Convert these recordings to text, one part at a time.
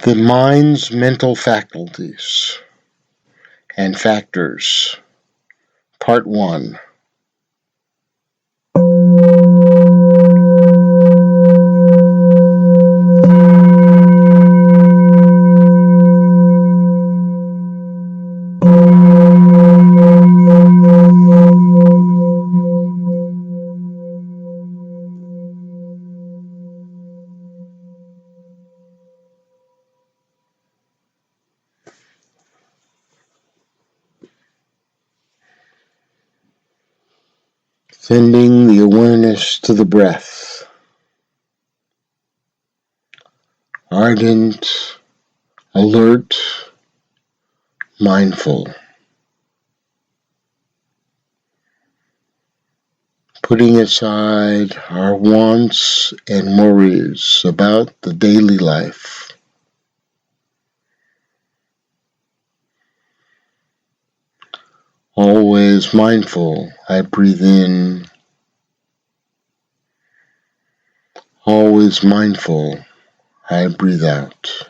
The mind's mental faculties and factors. Part 1. Sending the awareness to the breath. Ardent, alert, mindful. Putting aside our wants and worries about the daily life. Always mindful, I breathe in. Always mindful, I breathe out.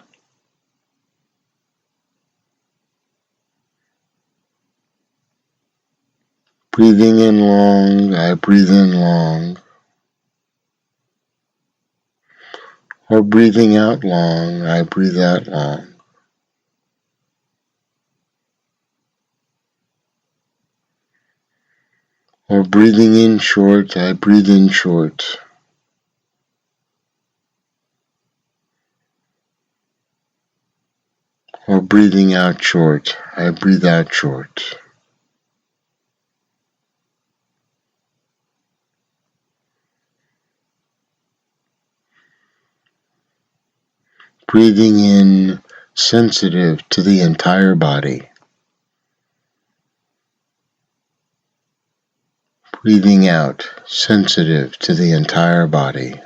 Breathing in long, I breathe in long. Or breathing out long, I breathe out long. Or breathing in short, I breathe in short. Or breathing out short, I breathe out short. Breathing in sensitive to the entire body. Breathing out sensitive to the entire body.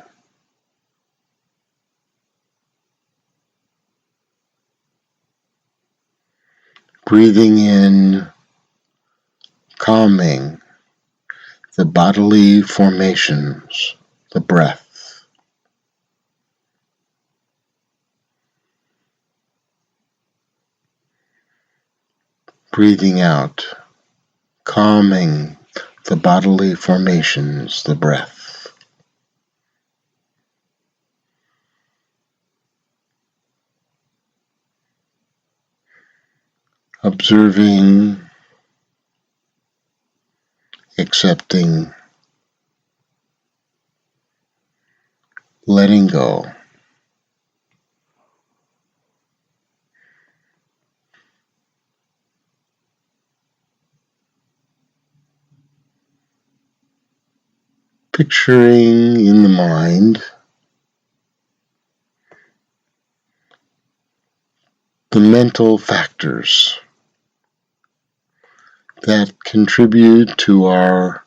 Breathing in calming the bodily formations, the breath. Breathing out, calming the bodily formations, the breath. Observing, accepting, letting go. Picturing in the mind the mental factors that contribute to our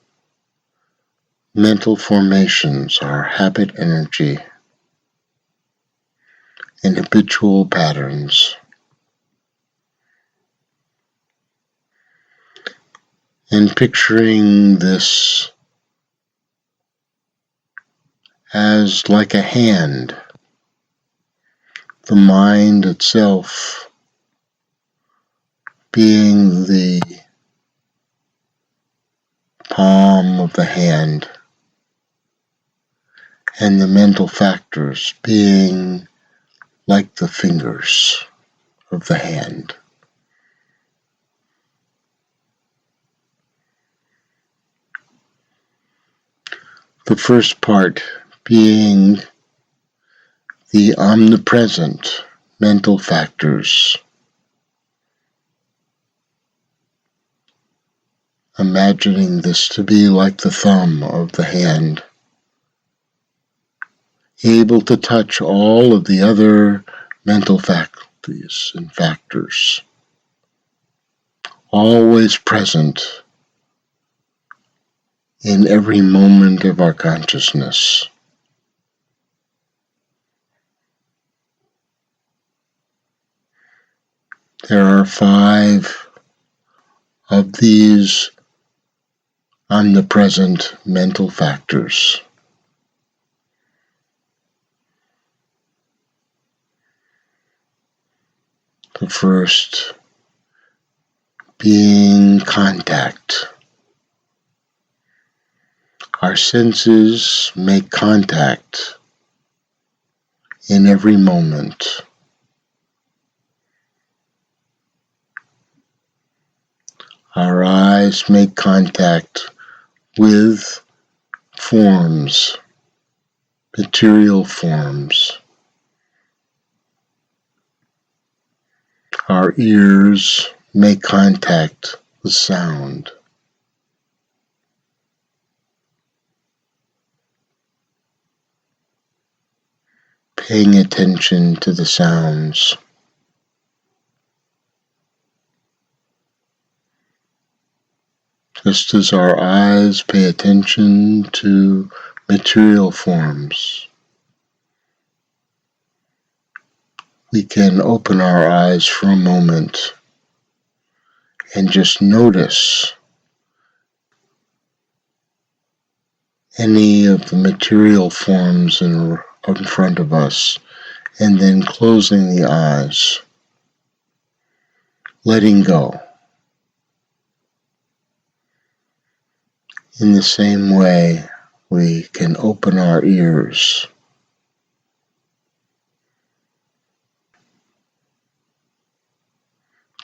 mental formations, our habit energy, and habitual patterns. And picturing this as like a hand, the mind itself being the palm of the hand, and the mental factors being like the fingers of the hand. The first part being the omnipresent mental factors. Imagining this to be like the thumb of the hand, able to touch all of the other mental faculties and factors, always present in every moment of our consciousness. There are 5 of these omnipresent mental factors. The first being contact. Our senses make contact in every moment. Our eyes make contact with forms, material forms. Our ears make contact with sound. Paying attention to the sounds. Just as our eyes pay attention to material forms, we can open our eyes for a moment and just notice any of the material forms in front of us, and then closing the eyes, letting go. In the same way, we can open our ears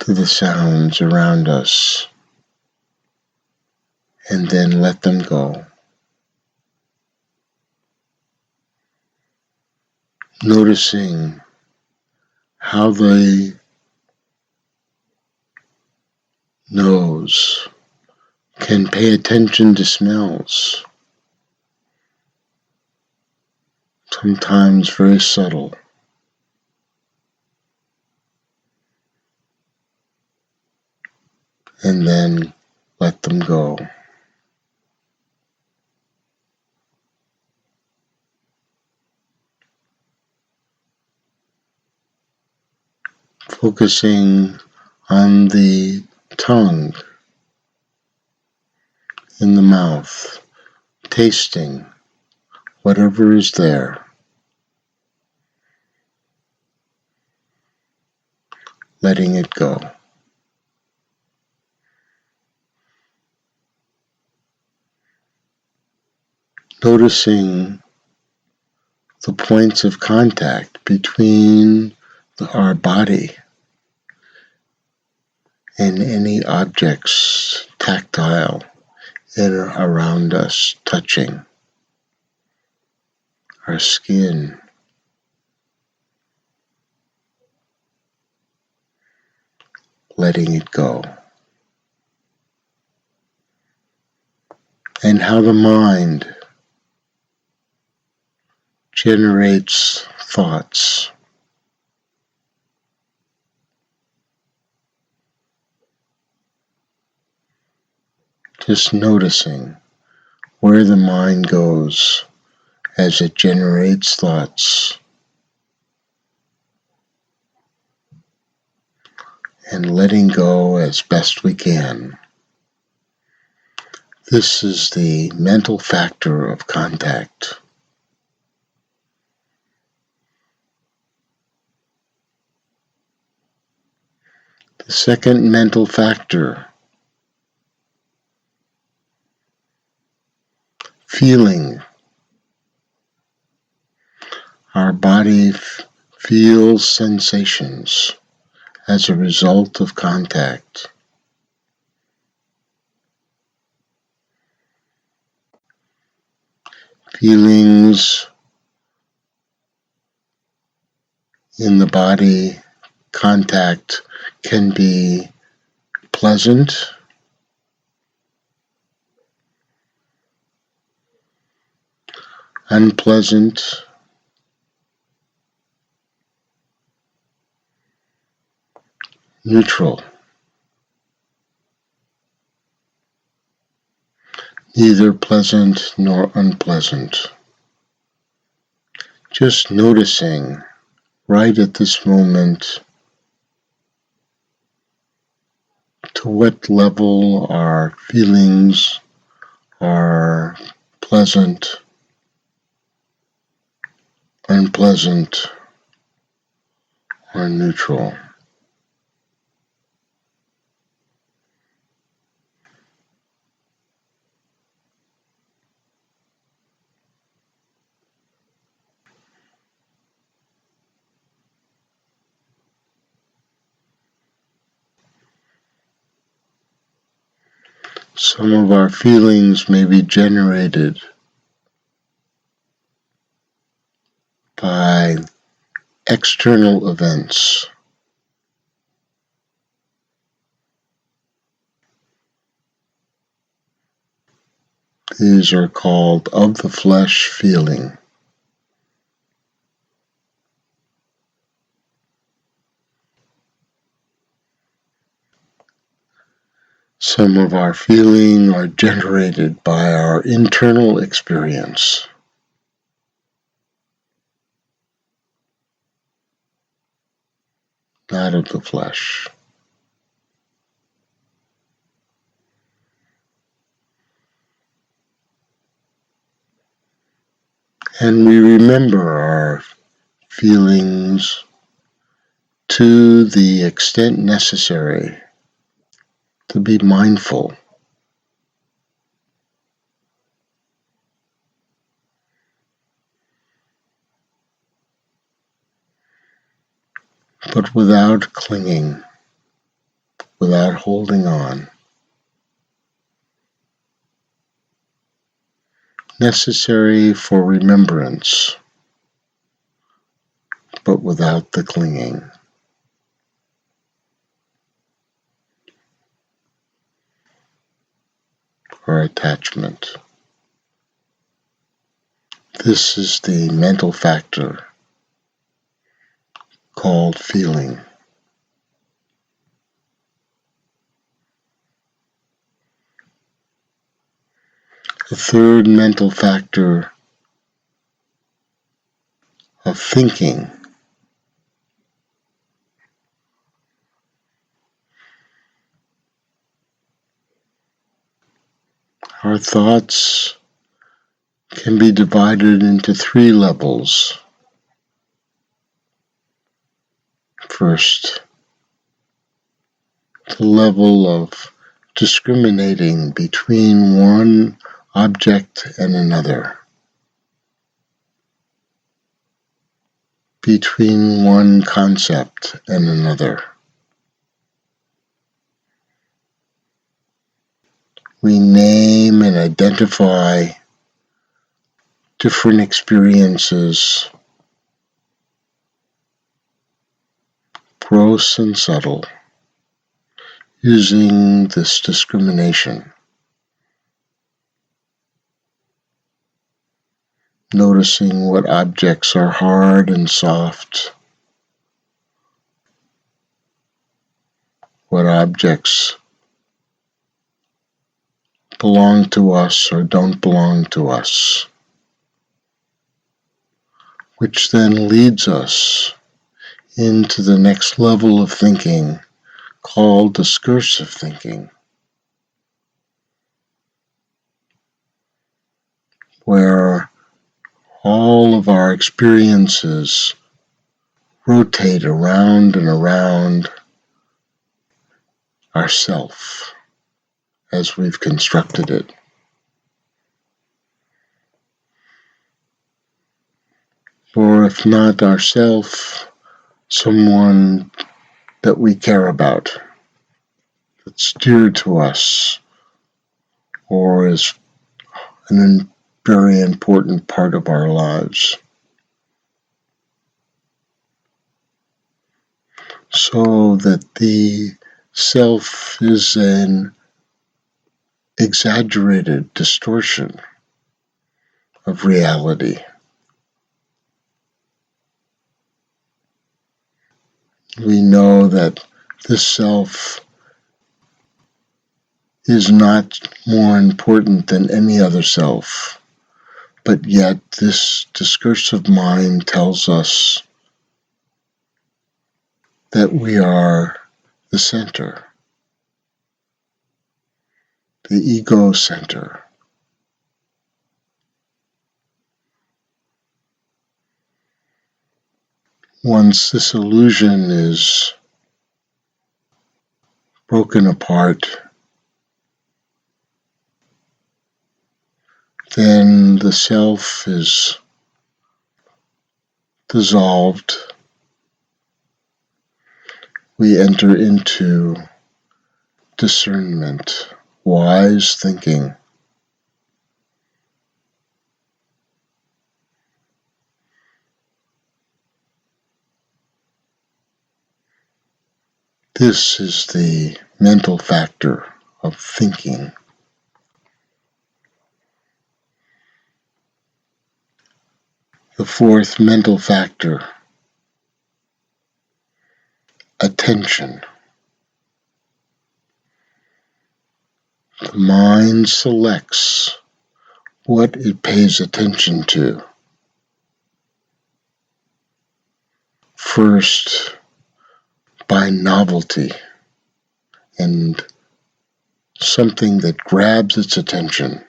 to the sounds around us, and then let them go. Noticing how the nose can pay attention to smells, sometimes very subtle, and then let them go. Focusing on the tongue in the mouth, tasting whatever is there, letting it go. Noticing the points of contact between our body and any objects tactile in or around us, touching our skin, letting it go. And how the mind generates thoughts. Just noticing where the mind goes as it generates thoughts, and letting go as best we can. This is the mental factor of contact. The second mental factor, feeling. Our body feels sensations as a result of contact. Feelings in the body, contact can be pleasant, unpleasant, neutral. Neither pleasant nor unpleasant. Just noticing right at this moment to what level our feelings are pleasant, unpleasant, or neutral. Some of our feelings may be generated by external events. These are called of the flesh feeling. Some of our feeling are generated by our internal experience. Not of the flesh. And we remember our feelings to the extent necessary to be mindful. But without clinging, without holding on. Necessary for remembrance, but without the clinging. Or attachment. This is the mental factor called feeling. The third mental factor of thinking our thoughts can be divided into three levels. First, the level of discriminating between one object and another, between one concept and another. We name and identify different experiences, gross and subtle, using this discrimination. Noticing what objects are hard and soft, what objects belong to us or don't belong to us, which then leads us into the next level of thinking called discursive thinking, where all of our experiences rotate around and around ourself as we've constructed it. Or if not ourself, someone that we care about, that's dear to us, or is a very important part of our lives. So that the self is an exaggerated distortion of reality. We know that this self is not more important than any other self, but yet this discursive mind tells us that we are the center, the ego center. Once this illusion is broken apart, then the self is dissolved. We enter into discernment wise thinking. This is the mental factor of thinking. The fourth mental factor, attention. The mind selects what it pays attention to. First, by novelty and something that grabs its attention,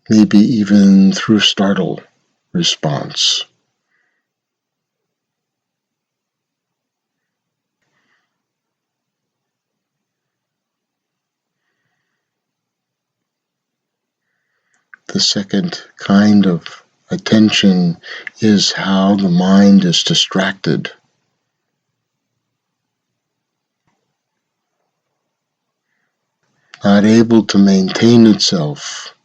maybe even through startle response. The second kind of attention is how the mind is distracted. Not able to maintain itself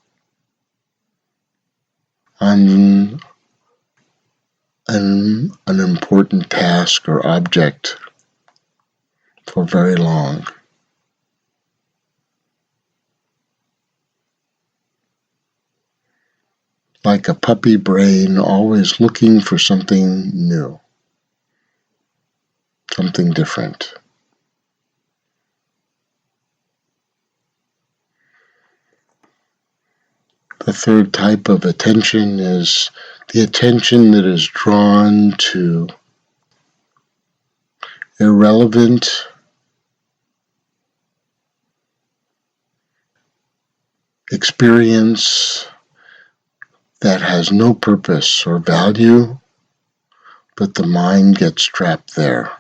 on an important task or object for very long. Like a puppy brain always looking for something new, something different. The third type of attention is the attention that is drawn to irrelevant, experience that has no purpose or value, but the mind gets trapped there.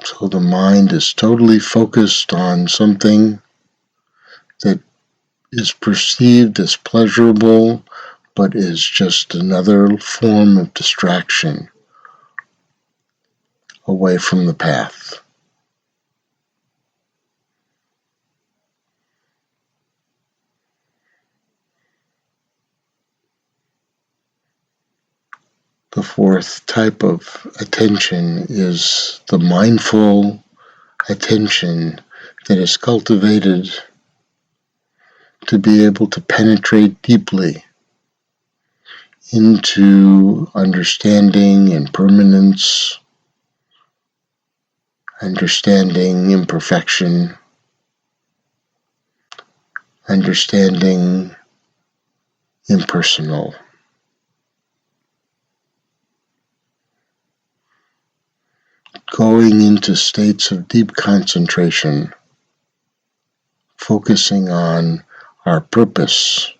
So the mind is totally focused on something that is perceived as pleasurable, but is just another form of distraction away from the path. The fourth type of attention is the mindful attention that is cultivated to be able to penetrate deeply into understanding impermanence, understanding imperfection, understanding impersonal. Going into states of deep concentration, focusing on our purpose,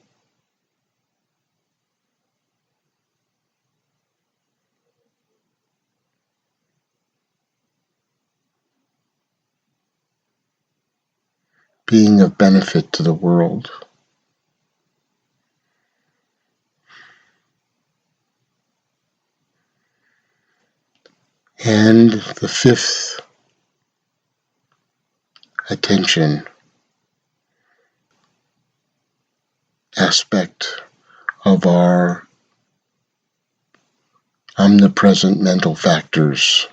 being of benefit to the world. And the fifth attention aspect of our omnipresent mental factors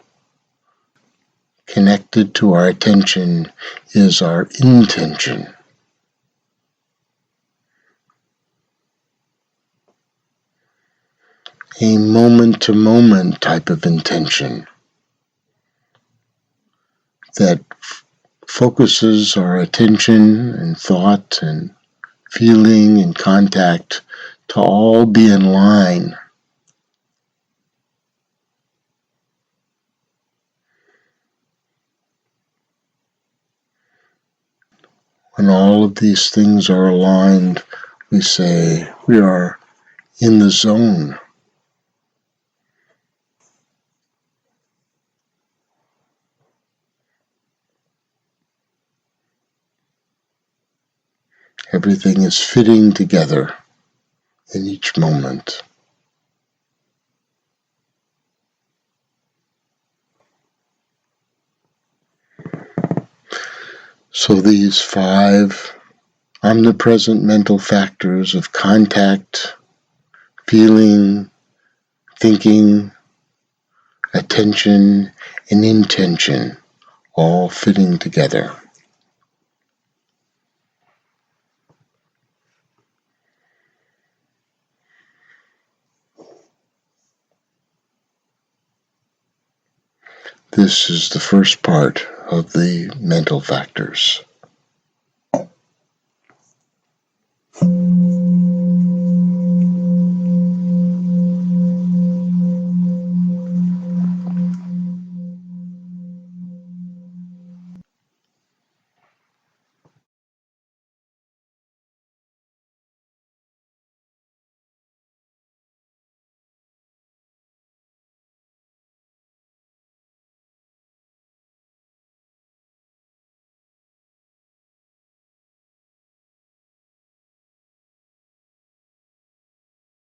connected to our attention is our intention. A moment-to-moment type of intention that focuses our attention and thought and feeling and contact to all be in line when all of these things are aligned. We say we are in the zone. Everything is fitting together in each moment. So these 5 omnipresent mental factors of contact, feeling, thinking, attention, and intention all fitting together. This is the first part of the mental factors.